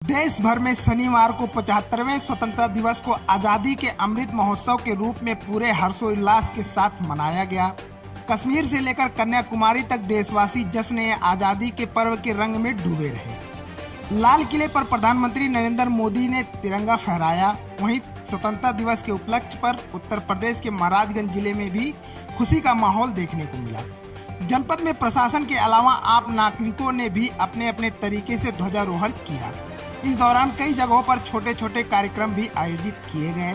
देश भर में शनिवार को 75वें स्वतंत्रता दिवस को आजादी के अमृत महोत्सव के रूप में पूरे हर्षोल्लास के साथ मनाया गया। कश्मीर से लेकर कन्याकुमारी तक देशवासी जश्न आजादी के पर्व के रंग में डूबे रहे। लाल किले पर प्रधानमंत्री नरेंद्र मोदी ने तिरंगा फहराया। वहीं स्वतंत्रता दिवस के उपलक्ष्य पर उत्तर प्रदेश के महाराजगंज जिले में भी खुशी का माहौल देखने को मिला। जनपद में प्रशासन के अलावा आम नागरिकों ने भी अपने अपने तरीके से ध्वजारोहण किया। इस दौरान कई जगहों पर छोटे छोटे कार्यक्रम भी आयोजित किए गए।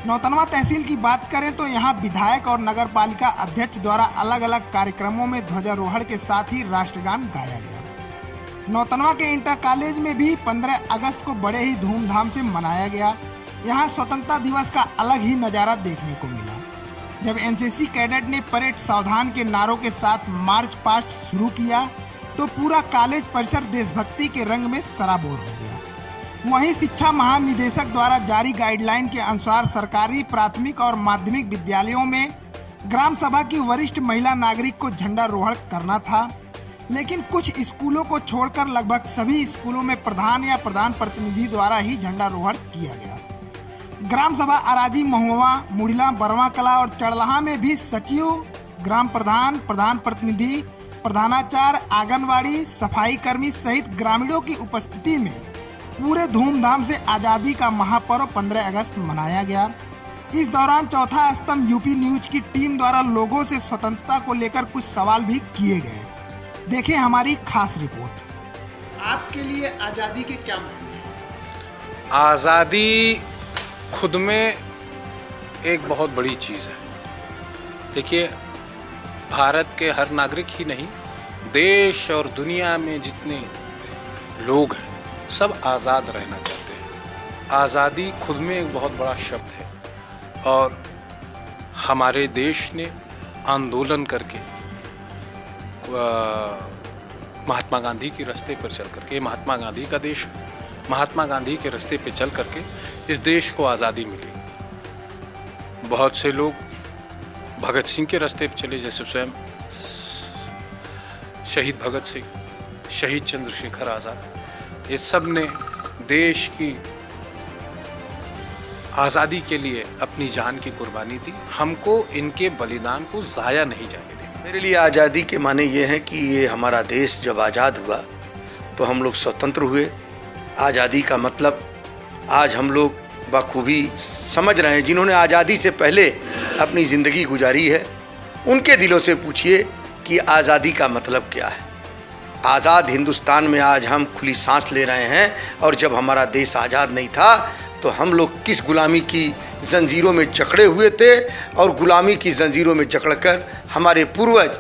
नौतनवा तहसील की बात करें तो यहाँ विधायक और नगर पालिका अध्यक्ष द्वारा अलग अलग कार्यक्रमों में ध्वजारोहण के साथ ही राष्ट्रगान गाया गया। नौतनवा के इंटर कॉलेज में भी 15 अगस्त को बड़े ही धूमधाम से मनाया गया। यहाँ स्वतंत्रता दिवस का अलग ही नजारा देखने को मिला। जब एनसीसी कैडेट ने परेड सावधान के नारों के साथ मार्च पास्ट शुरू किया तो पूरा कॉलेज परिसर देशभक्ति के रंग में सराबोर हो गया। वहीं शिक्षा महानिदेशक द्वारा जारी गाइडलाइन के अनुसार सरकारी प्राथमिक और माध्यमिक विद्यालयों में ग्राम सभा की वरिष्ठ महिला नागरिक को झंडारोहण करना था, लेकिन कुछ स्कूलों को छोड़कर लगभग सभी स्कूलों में प्रधान या प्रधान प्रतिनिधि द्वारा ही झंडारोहण किया गया। ग्राम सभा अराजी, महुआ, मुड़िला, बरवा कला और चढ़लहा में भी सचिव, ग्राम प्रधान, प्रधान प्रतिनिधि, प्रधानाचार्य, आंगनवाड़ी, सफाई कर्मी सहित ग्रामीणों की उपस्थिति में पूरे धूमधाम से आजादी का महापर्व 15 अगस्त मनाया गया। इस दौरान चौथा स्तंभ यूपी न्यूज की टीम द्वारा लोगों से स्वतंत्रता को लेकर कुछ सवाल भी किए गए। देखें हमारी खास रिपोर्ट। आपके लिए आजादी के क्या मायने हैं? आज़ादी खुद में एक बहुत बड़ी चीज़ है। देखिए, भारत के हर नागरिक ही नहीं, देश और दुनिया में जितने लोग हैं सब आज़ाद रहना चाहते हैं। आज़ादी खुद में एक बहुत बड़ा शब्द है और हमारे देश ने आंदोलन करके महात्मा गांधी के रास्ते पर चल करके, महात्मा गांधी का देश, महात्मा गांधी के रास्ते पे चल करके इस देश को आज़ादी मिली। बहुत से लोग भगत सिंह के रास्ते पे चले, जैसे स्वयं शहीद भगत सिंह, शहीद चंद्रशेखर आज़ाद, ये सब ने देश की आज़ादी के लिए अपनी जान की कुर्बानी दी। हमको इनके बलिदान को ज़ाया नहीं जाने देना। मेरे लिए आज़ादी के माने ये हैं कि ये हमारा देश जब आज़ाद हुआ तो हम लोग स्वतंत्र हुए। आज़ादी का मतलब आज हम लोग बखूबी समझ रहे हैं। जिन्होंने आज़ादी से पहले अपनी ज़िंदगी गुजारी है उनके दिलों से पूछिए कि आज़ादी का मतलब क्या है। आज़ाद हिंदुस्तान में आज हम खुली सांस ले रहे हैं, और जब हमारा देश आज़ाद नहीं था तो हम लोग किस गुलामी की जंजीरों में जकड़े हुए थे, और गुलामी की जंजीरों में जकड़कर हमारे पूर्वज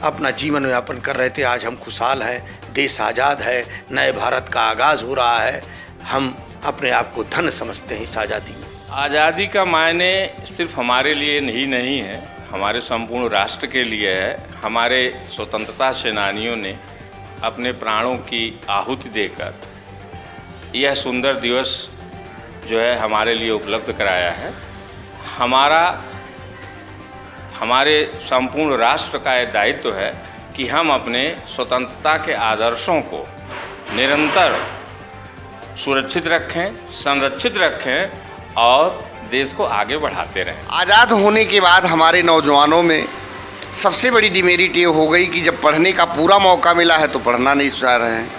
अपना जीवन यापन कर रहे थे। आज हम खुशहाल हैं, देश आज़ाद है, नए भारत का आगाज़ हो रहा है। हम अपने आप को धन्य समझते हैं इस आज़ादी में। आज़ादी का मायने सिर्फ हमारे लिए नहीं है, हमारे संपूर्ण राष्ट्र के लिए है। हमारे स्वतंत्रता सेनानियों ने अपने प्राणों की आहुति देकर यह सुंदर दिवस जो है हमारे लिए उपलब्ध कराया है। हमारे संपूर्ण राष्ट्र का यह दायित्व है कि हम अपने स्वतंत्रता के आदर्शों को निरंतर सुरक्षित रखें, संरक्षित रखें और देश को आगे बढ़ाते रहें। आज़ाद होने के बाद हमारे नौजवानों में सबसे बड़ी डिमेरिट ये हो गई कि जब पढ़ने का पूरा मौका मिला है तो पढ़ना नहीं चाह रहे हैं,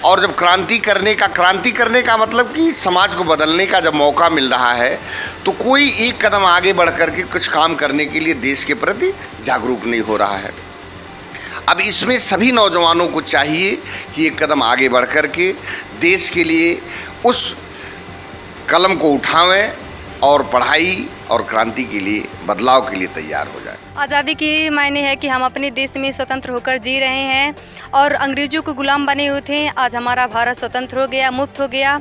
और जब क्रांति करने का मतलब कि समाज को बदलने का जब मौका मिल रहा है तो कोई एक कदम आगे बढ़ करके कुछ काम करने के लिए देश के प्रति जागरूक नहीं हो रहा है। अब इसमें सभी नौजवानों को चाहिए कि एक कदम आगे बढ़ करके देश के लिए उस कलम को उठावें और पढ़ाई और क्रांति के लिए, बदलाव के लिए तैयार हो जाए। आज़ादी की मायने है कि हम अपने देश में स्वतंत्र होकर जी रहे हैं और अंग्रेजों को गुलाम बने हुए थे। आज हमारा भारत स्वतंत्र हो गया, मुक्त हो गया,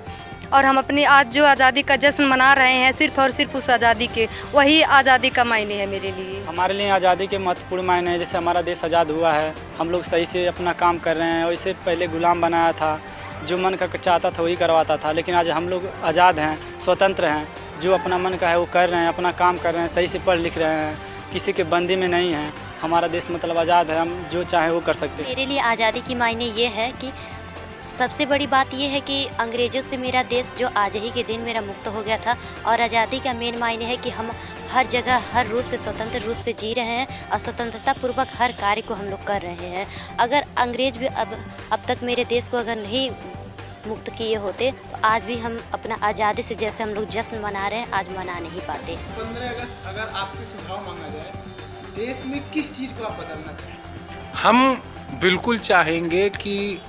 और हम अपनी आज जो आज़ादी का जश्न मना रहे हैं सिर्फ और सिर्फ उस आज़ादी के, वही आज़ादी का मायने है मेरे लिए। हमारे लिए आज़ादी के महत्वपूर्ण मायने हैं। जैसे हमारा देश आज़ाद हुआ है, हम लोग सही से अपना काम कर रहे हैं, और इससे पहले गुलाम बनाया था, जो मन का चाहता था वही करवाता था। लेकिन आज हम लोग आज़ाद हैं, स्वतंत्र हैं, जो अपना मन का है वो कर रहे हैं, अपना काम कर रहे हैं, सही से पढ़ लिख रहे हैं, किसी के बंदी में नहीं हैं। हमारा देश मतलब आज़ाद है, हम जो चाहे वो कर सकते हैं। मेरे लिए आज़ादी की मायने ये है कि सबसे बड़ी बात ये है कि अंग्रेज़ों से मेरा देश जो आज ही के दिन मेरा मुक्त हो गया था, और आज़ादी का मेन मायने है कि हम हर जगह हर रूप से स्वतंत्र रूप से जी रहे हैं और स्वतंत्रता पूर्वक हर कार्य को हम लोग कर रहे हैं। अगर अंग्रेज़ भी अब तक मेरे देश को अगर नहीं मुक्त किए होते तो आज भी हम अपना आज़ादी से जैसे हम लोग जश्न मना रहे हैं आज मना नहीं पाते। 15 अगस्त अगर आपसे सुझाव मांगा जाए, देश में किस चीज़ को आप बदलना चाहें? हम बिल्कुल चाहेंगे कि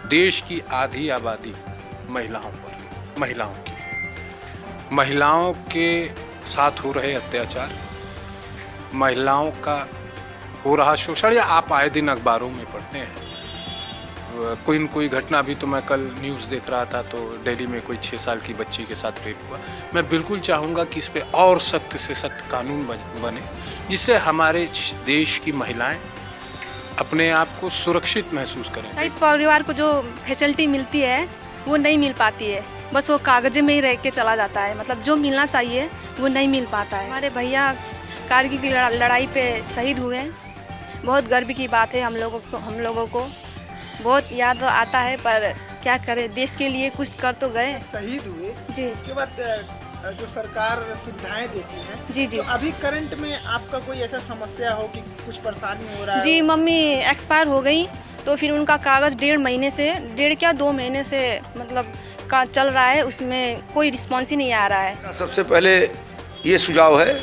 देश की आधी आबादी महिलाओं के साथ हो रहे अत्याचार, महिलाओं का हो रहा शोषण, या आप आए दिन अखबारों में पढ़ते हैं कोई न कोई घटना। भी तो मैं कल न्यूज़ देख रहा था तो दिल्ली में कोई 6 साल की बच्ची के साथ रेप हुआ। मैं बिल्कुल चाहूँगा कि इस पे और सख्त से सख्त कानून बने, जिससे हमारे देश की महिलाएं अपने आप को सुरक्षित महसूस करें। शहीद परिवार को जो फैसिलिटी मिलती है वो नहीं मिल पाती है, बस वो कागज़े में ही रह के चला जाता है। मतलब जो मिलना चाहिए वो नहीं मिल पाता है। हमारे भैया कारगिल की लड़ाई पे शहीद हुए, बहुत गर्व की बात है। हम लोगों को बहुत याद आता है, पर क्या करें, देश के लिए कुछ कर तो गए। शहीद हुए जी। उसके बाद जो सरकार सुविधाएं देती है, जी जी। तो अभी करंट में आपका कोई ऐसा समस्या हो कि कुछ परेशानी हो रहा है? जी, मम्मी एक्सपायर हो गई तो फिर उनका कागज़ 1.5 महीने से मतलब का चल रहा है, उसमें कोई रिस्पॉन्स ही नहीं आ रहा है। सबसे पहले ये सुझाव है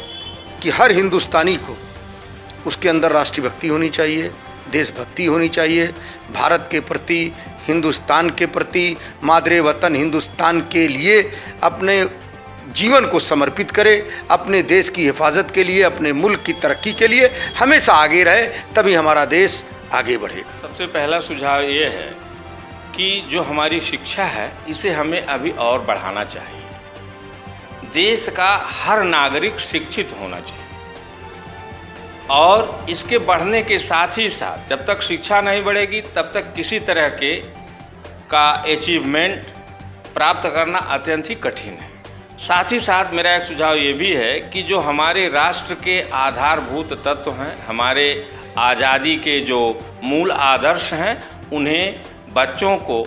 कि हर हिंदुस्तानी को उसके अंदर राष्ट्रीय भक्ति होनी चाहिए, देशभक्ति होनी चाहिए, भारत के प्रति, हिंदुस्तान के प्रति, मादरे वतन हिंदुस्तान के लिए अपने जीवन को समर्पित करे, अपने देश की हिफाजत के लिए, अपने मुल्क की तरक्की के लिए हमेशा आगे रहे, तभी हमारा देश आगे बढ़ेगा। सबसे पहला सुझाव ये है कि जो हमारी शिक्षा है इसे हमें अभी और बढ़ाना चाहिए। देश का हर नागरिक शिक्षित होना चाहिए, और इसके बढ़ने के साथ ही साथ जब तक शिक्षा नहीं बढ़ेगी तब तक किसी तरह का अचीवमेंट प्राप्त करना अत्यंत ही कठिन है। साथ ही साथ मेरा एक सुझाव ये भी है कि जो हमारे राष्ट्र के आधारभूत तत्व हैं, हमारे आज़ादी के जो मूल आदर्श हैं, उन्हें बच्चों को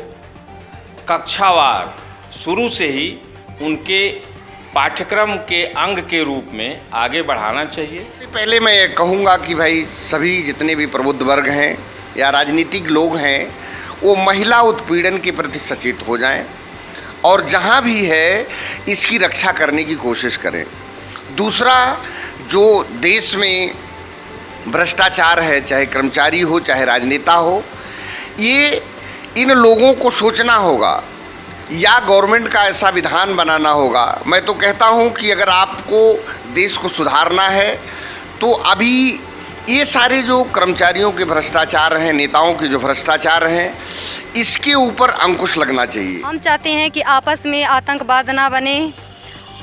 कक्षावार शुरू से ही उनके पाठ्यक्रम के अंग के रूप में आगे बढ़ाना चाहिए। इससे पहले मैं ये कहूँगा कि भाई सभी जितने भी प्रबुद्ध वर्ग हैं या राजनीतिक लोग हैं वो महिला उत्पीड़न के प्रति सचेत हो जाएं और जहाँ भी है इसकी रक्षा करने की कोशिश करें। दूसरा, जो देश में भ्रष्टाचार है, चाहे कर्मचारी हो चाहे राजनेता हो, ये इन लोगों को सोचना होगा या गवर्नमेंट का ऐसा विधान बनाना होगा। मैं तो कहता हूँ कि अगर आपको देश को सुधारना है तो अभी ये सारे जो कर्मचारियों के भ्रष्टाचार हैं, नेताओं के जो भ्रष्टाचार हैं, इसके ऊपर अंकुश लगना चाहिए। हम चाहते हैं कि आपस में आतंकवाद ना बने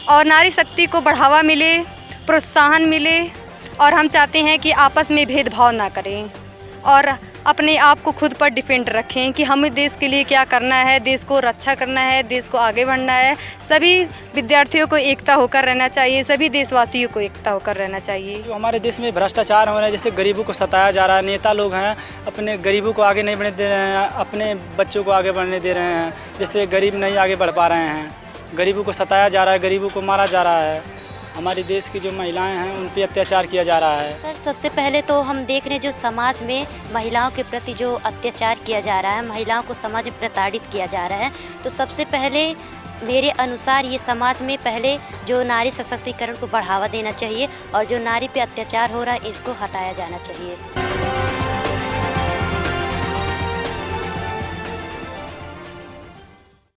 और नारी शक्ति को बढ़ावा मिले, प्रोत्साहन मिले, और हम चाहते हैं कि आपस में भेदभाव ना करें और अपने आप को खुद पर डिपेंड रखें कि हमें देश के लिए क्या करना है, देश को रक्षा करना है, देश को आगे बढ़ना है। सभी विद्यार्थियों को एकता होकर रहना चाहिए, सभी देशवासियों को एकता होकर रहना चाहिए। जो हमारे देश में भ्रष्टाचार हो रहा है, जैसे गरीबों को सताया जा रहा है, नेता लोग हैं अपने गरीबों को आगे नहीं बढ़ने दे रहे हैं, अपने बच्चों को आगे बढ़ने दे रहे हैं, जैसे गरीब नहीं आगे बढ़ पा रहे हैं, गरीबों को सताया जा रहा है, गरीबों को मारा जा रहा है, हमारे देश की जो महिलाएं हैं उन पे अत्याचार किया जा रहा है। सर, सबसे पहले तो हम देख रहे हैं जो समाज में महिलाओं के प्रति जो अत्याचार किया जा रहा है, महिलाओं को समाज में प्रताड़ित किया जा रहा है, तो सबसे पहले मेरे अनुसार ये समाज में पहले जो नारी सशक्तिकरण को बढ़ावा देना चाहिए और जो नारी पे अत्याचार हो रहा है इसको हटाया जाना चाहिए।